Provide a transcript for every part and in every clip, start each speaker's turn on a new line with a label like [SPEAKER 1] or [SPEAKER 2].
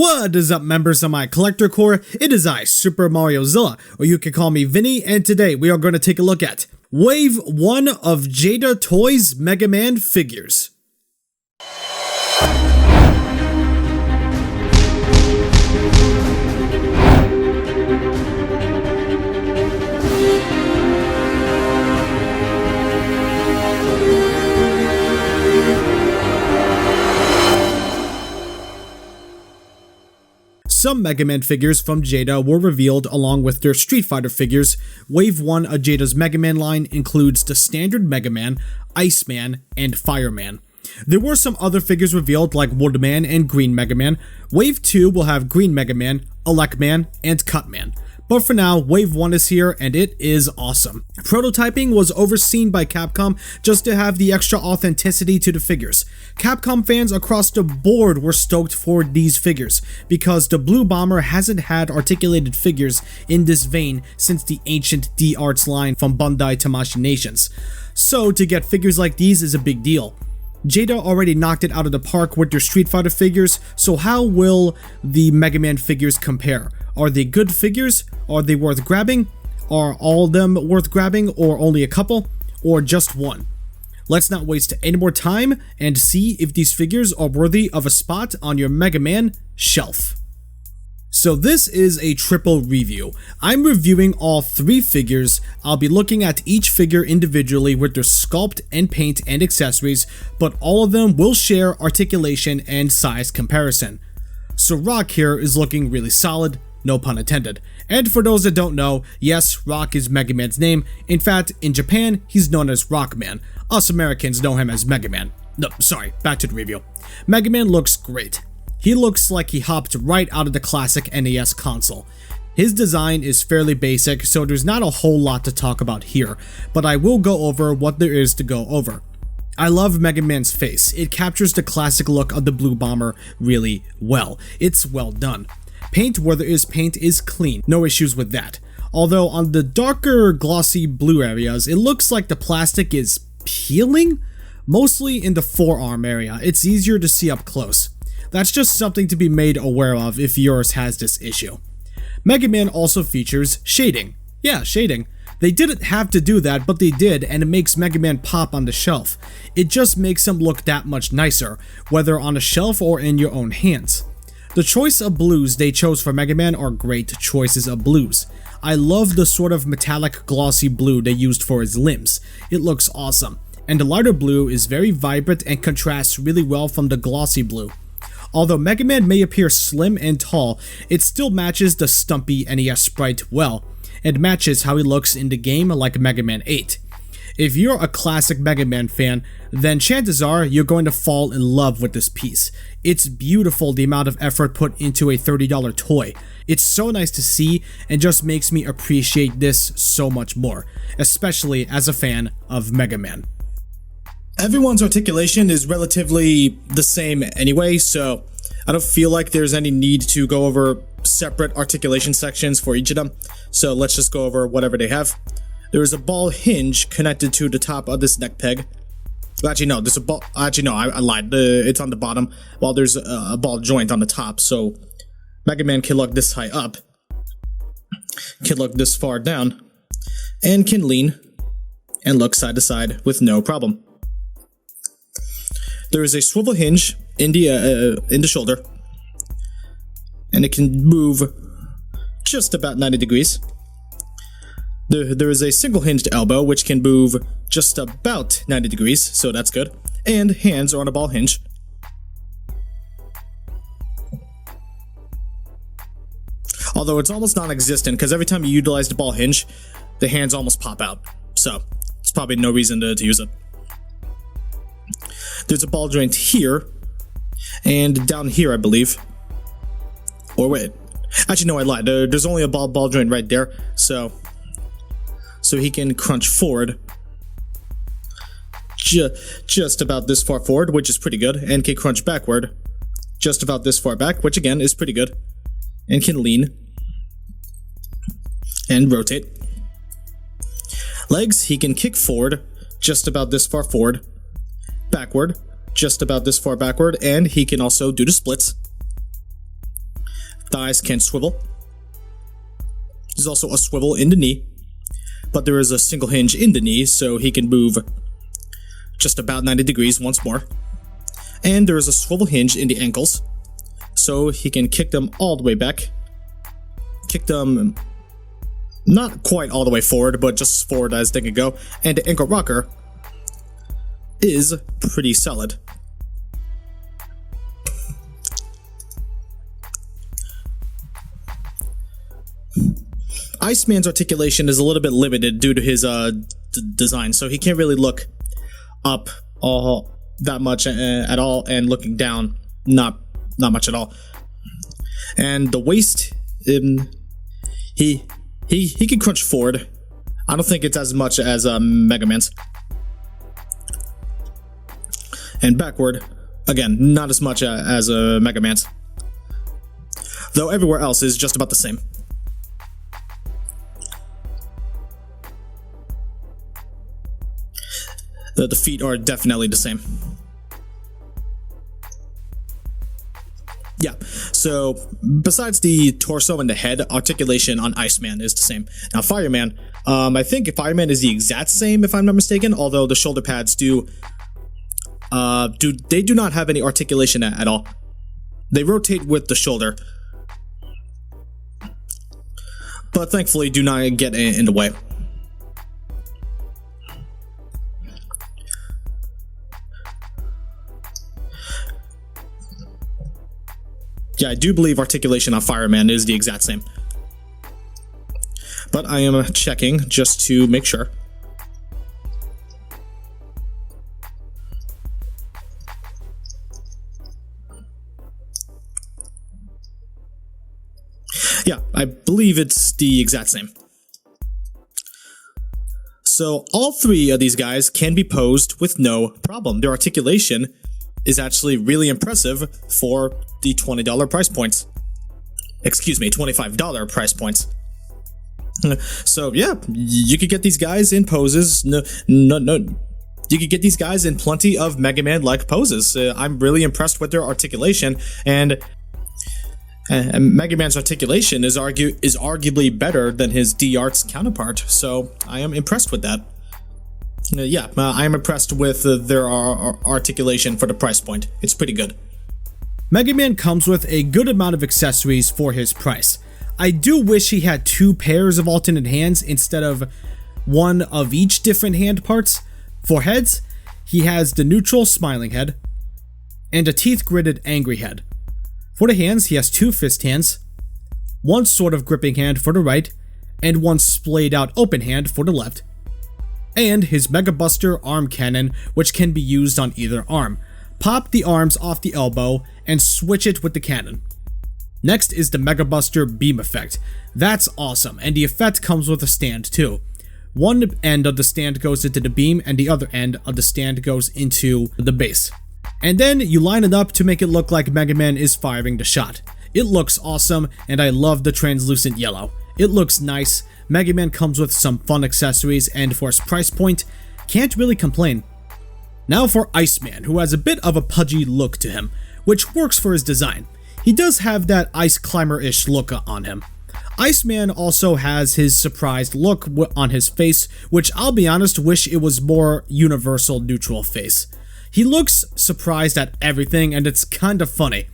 [SPEAKER 1] What is up, members of my collector core? It is I, Super Mario Zilla, or you can call me Vinny, and today we are going to take a look at Wave 1 of Jada Toys Mega Man figures. Some Mega Man figures from Jada were revealed along with their Street Fighter figures. Wave 1 of Jada's Mega Man line includes the standard Mega Man, Iceman, and Fireman. There were some other figures revealed like Woodman and Green Mega Man. Wave 2 will have Green Mega Man, Elecman, and Cutman. But for now, Wave 1 is here and it is awesome. Prototyping was overseen by Capcom just to have the extra authenticity to the figures. Capcom fans across the board were stoked for these figures because the Blue Bomber hasn't had articulated figures in this vein since the ancient D-Arts line from Bandai Tamashii Nations. So to get figures like these is a big deal. Jada already knocked it out of the park with their Street Fighter figures, so how will the Mega Man figures compare? Are they good figures? Are they worth grabbing? Are all of them worth grabbing, or only a couple? Or just one? Let's not waste any more time and see if these figures are worthy of a spot on your Mega Man shelf. So this is a triple review. I'm reviewing all 3 figures. I'll be looking at each figure individually with their sculpt and paint and accessories, but all of them will share articulation and size comparison. So Rock here is looking really solid, no pun intended. And for those that don't know, yes, Rock is Mega Man's name. In fact, in Japan, he's known as Rockman. Us Americans know him as Mega Man. No, sorry, back to the review. Mega Man looks great. He looks like he hopped right out of the classic NES console. His design is fairly basic, so there's not a whole lot to talk about here, but I will go over what there is to go over. I love Mega Man's face. It captures the classic look of the Blue Bomber really well. It's well done. Paint where there is paint is clean, no issues with that. Although on the darker glossy blue areas, it looks like the plastic is peeling, mostly in the forearm area. It's easier to see up close. That's just something to be made aware of if yours has this issue. Mega Man also features shading. Yeah, shading. They didn't have to do that, but they did, and it makes Mega Man pop on the shelf. It just makes him look that much nicer, whether on a shelf or in your own hands. The choice of blues they chose for Mega Man are great choices of blues. I love the sort of metallic glossy blue they used for his limbs. It looks awesome. And the lighter blue is very vibrant and contrasts really well from the glossy blue. Although Mega Man may appear slim and tall, it still matches the stumpy NES sprite well, and matches how he looks in the game like Mega Man 8. If you're a classic Mega Man fan, then chances are you're going to fall in love with this piece. It's beautiful the amount of effort put into a $30 toy. It's so nice to see and just makes me appreciate this so much more, especially as a fan of Mega Man. Everyone's articulation is relatively the same anyway, so I don't feel like there's any need to go over separate articulation sections for each of them, so let's just go over whatever they have. There is a ball hinge connected to the top of this neck peg. Actually, no, there's a ball. Actually, no, I lied. It's on the bottom, while there's a ball joint on the top, so Mega Man can look this high up, can look this far down, and can lean and look side to side with no problem. There is a swivel hinge in the shoulder, and it can move just about 90 degrees. There is a single hinged elbow, which can move just about 90 degrees, so that's good. And hands are on a ball hinge. Although it's almost non-existent, because every time you utilize the ball hinge, the hands almost pop out. So, it's probably no reason to use it. There's a ball joint here, and down here, I believe. Or wait. Actually, no, I lied. There's only a ball joint right there, so he can crunch forward just about this far forward, which is pretty good, and can crunch backward just about this far back, which again is pretty good, and can lean and rotate. Legs, he can kick forward just about this far forward, backward just about this far backward, and he can also do the splits.
[SPEAKER 2] thighs can swivel. There's also a swivel in the knee, but there is a single hinge in the knee, so he can move just about 90 degrees once more. And there is a swivel hinge in the ankles, so he can kick them all the way back. Kick them not quite all the way forward, but just as forward as they can go. And the ankle rocker is pretty solid. Iceman's articulation is a little bit limited due to his design, so he can't really look up that much at all, and looking down, not much at all. And the waist, he can crunch forward. I don't think it's as much as MegaMan's. And backward, again, not as much as MegaMan's. Though everywhere else is just about the same. The feet are definitely the same. Yeah, so besides the torso and the head, articulation on Iceman is the same. Now Fireman, I think Fireman is the exact same if I'm not mistaken, although the shoulder pads do not have any articulation at all. They rotate with the shoulder, but thankfully do not get in the way. Yeah, I do believe articulation on Fireman is the exact same. But I am checking just to make sure. Yeah, I believe it's the exact same. So all three of these guys can be posed with no problem. Their articulation is actually really impressive for the $20 price points. Excuse me, $25 price points. So yeah, you could get these guys in poses. No, you could get these guys in plenty of MegaMan-like poses. I'm really impressed with their articulation, and MegaMan's articulation is arguably better than his D-Arts counterpart. So I am impressed with that. I am impressed with their articulation for the price point. It's pretty good.
[SPEAKER 1] MegaMan comes with a good amount of accessories for his price. I do wish he had 2 pairs of alternate hands instead of one of each different hand parts. For heads, he has the neutral smiling head and a teeth-gritted angry head. For the hands, he has 2 fist hands, one sort of gripping hand for the right, and one splayed out open hand for the left. And his Mega Buster arm cannon, which can be used on either arm. Pop the arms off the elbow and switch it with the cannon. Next is the Mega Buster beam effect. That's awesome, and the effect comes with a stand too. One end of the stand goes into the beam and the other end of the stand goes into the base. And then you line it up to make it look like MegaMan is firing the shot. It looks awesome, and I love the translucent yellow. It looks nice. MegaMan comes with some fun accessories, and for his price point, can't really complain. Now for Iceman, who has a bit of a pudgy look to him, which works for his design. He does have that ice climber-ish look on him. Iceman also has his surprised look on his face, which I'll be honest, wish it was more universal neutral face. He looks surprised at everything, and it's kinda funny.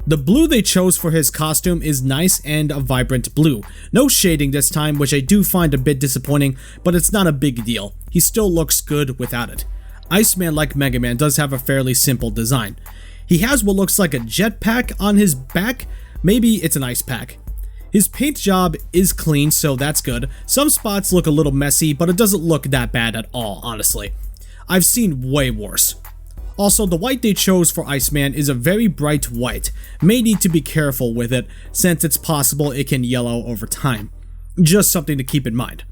[SPEAKER 1] The blue they chose for his costume is nice and a vibrant blue. No shading this time, which I do find a bit disappointing, but it's not a big deal. He still looks good without it. Iceman, like MegaMan, does have a fairly simple design. He has what looks like a jetpack on his back. Maybe it's an ice pack. His paint job is clean, so that's good. Some spots look a little messy, but it doesn't look that bad at all, honestly. I've seen way worse. Also, the white they chose for Iceman is a very bright white. May need to be careful with it, since it's possible it can yellow over time. Just something to keep in mind.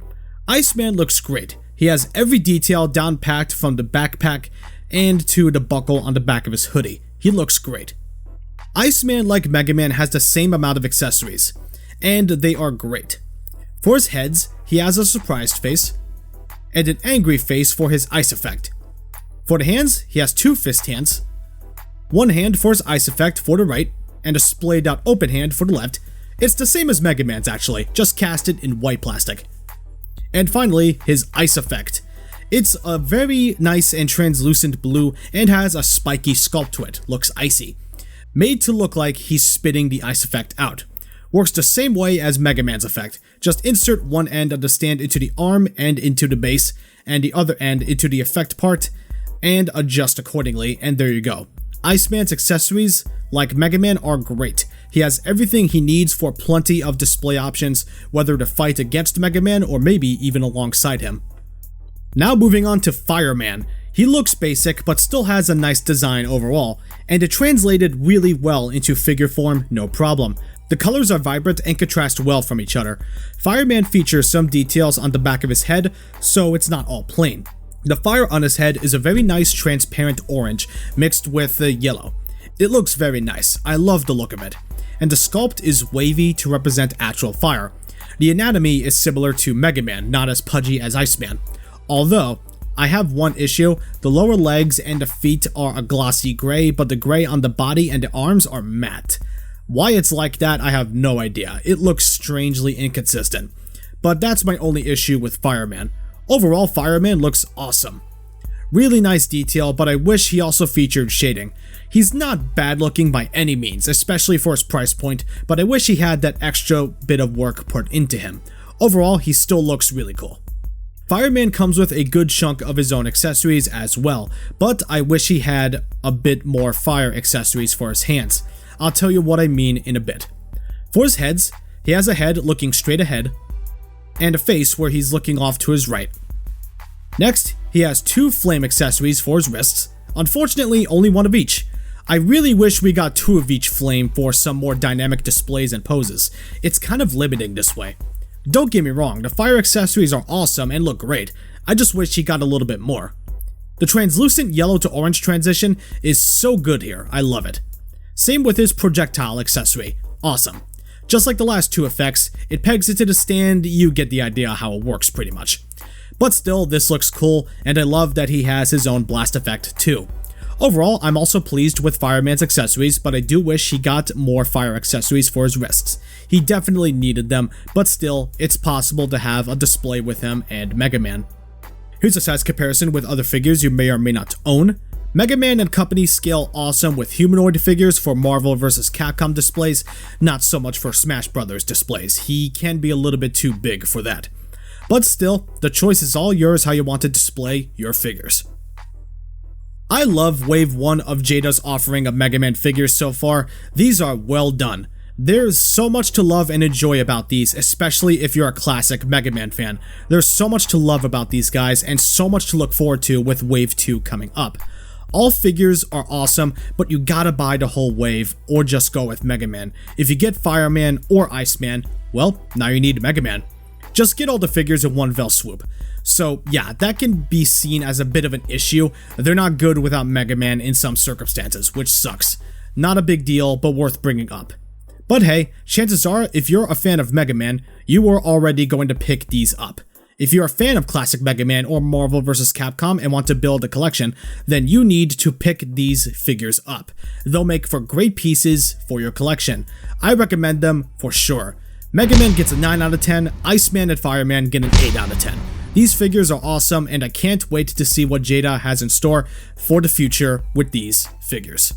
[SPEAKER 1] Iceman looks great. He has every detail down packed from the backpack and to the buckle on the back of his hoodie. He looks great. Iceman, like MegaMan, has the same amount of accessories, and they are great. For his heads, he has a surprised face, and an angry face for his ice effect. For the hands, he has 2 fist hands, one hand for his ice effect for the right, and a splayed out open hand for the left. It's the same as MegaMan's actually, just casted in white plastic. And finally, his ice effect. It's a very nice and translucent blue and has a spiky sculpt to it, looks icy. Made to look like he's spitting the ice effect out. Works the same way as MegaMan's effect, just insert one end of the stand into the arm and into the base, and the other end into the effect part, and adjust accordingly, and there you go. Iceman's accessories, like MegaMan, are great. He has everything he needs for plenty of display options, whether to fight against MegaMan or maybe even alongside him. Now moving on to Fireman. He looks basic but still has a nice design overall, and it translated really well into figure form, no problem. The colors are vibrant and contrast well from each other. Fireman features some details on the back of his head, so it's not all plain. The fire on his head is a very nice transparent orange mixed with yellow. It looks very nice, I love the look of it. And the sculpt is wavy to represent actual fire. The anatomy is similar to MegaMan, not as pudgy as Iceman. Although, I have one issue, the lower legs and the feet are a glossy gray, but the gray on the body and the arms are matte. Why it's like that, I have no idea. It looks strangely inconsistent. But that's my only issue with Fireman. Overall, Fireman looks awesome. Really nice detail, but I wish he also featured shading. He's not bad looking by any means, especially for his price point, but I wish he had that extra bit of work put into him. Overall, he still looks really cool. Fireman comes with a good chunk of his own accessories as well, but I wish he had a bit more fire accessories for his hands. I'll tell you what I mean in a bit. For his heads, he has a head looking straight ahead, and a face where he's looking off to his right. Next, he has two flame accessories for his wrists, unfortunately only one of each. I really wish we got two of each flame for some more dynamic displays and poses. It's kind of limiting this way. Don't get me wrong, the fire accessories are awesome and look great, I just wish he got a little bit more. The translucent yellow to orange transition is so good here, I love it. Same with his projectile accessory, awesome. Just like the last two effects, it pegs it to the stand, you get the idea how it works pretty much. But still, this looks cool, and I love that he has his own blast effect too. Overall, I'm also pleased with Fireman's accessories, but I do wish he got more fire accessories for his wrists. He definitely needed them, but still, it's possible to have a display with him and MegaMan. Here's a size comparison with other figures you may or may not own. MegaMan and company scale awesome with humanoid figures for Marvel vs. Capcom displays, not so much for Smash Brothers displays. He can be a little bit too big for that. But still, the choice is all yours how you want to display your figures. I love Wave 1 of Jada's offering of MegaMan figures so far. These are well done. There's so much to love and enjoy about these, especially if you're a classic MegaMan fan. There's so much to love about these guys and so much to look forward to with Wave 2 coming up. All figures are awesome, but you gotta buy the whole wave or just go with MegaMan. If you get Fireman or Iceman, well, now you need MegaMan. Just get all the figures in one fell swoop. So yeah, that can be seen as a bit of an issue. They're not good without MegaMan in some circumstances, which sucks. Not a big deal, but worth bringing up. But hey, chances are, if you're a fan of MegaMan, you are already going to pick these up. If you're a fan of classic MegaMan or Marvel vs. Capcom and want to build a collection, then you need to pick these figures up. They'll make for great pieces for your collection. I recommend them for sure. MegaMan gets a 9 out of 10, Iceman and Fireman get an 8 out of 10. These figures are awesome and I can't wait to see what Jada has in store for the future with these figures.